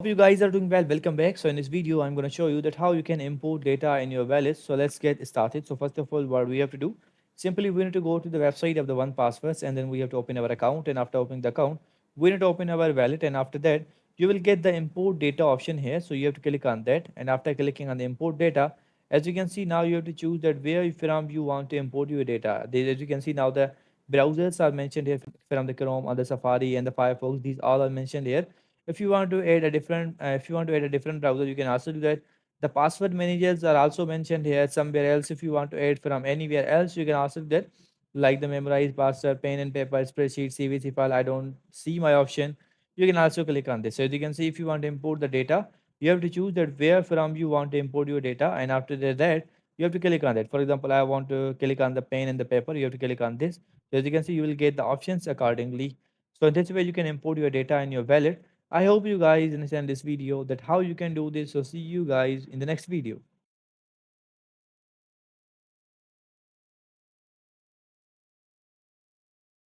Hope you guys are doing well. Welcome back. So in this video, I'm going to show you that how you can import data in your wallet. So let's get started. So first of all, what we have to do, simply we need to go to the website of the one passwords, and then we have to open our account. And after opening the account, we need to open our wallet. And after that, you will get the import data option here. So you have to click on that. And after clicking on the import data, as you can see now, you have to choose that where from you want to import your data. As you can see now, the browsers are mentioned here from the Chrome, or the Safari, and the Firefox. These all are mentioned here. If you want to add a different if you want to add a different browser, you can also do that. The password managers are also mentioned here somewhere else. If you want to add from anywhere else, you can also do that, like the memorize password, pen and paper, spreadsheet, cvc file. I don't see my option. You can also click on this. So as you can see, if you want to import the data, you have to choose that where from you want to import your data, and after that you have to click on that. For example, I want to click on the pen and the paper. You have to click on this. So as you can see, you will get the options accordingly. So in this way you can import your data in your wallet. I hope you guys understand this video that how you can do this. So see you guys in the next video.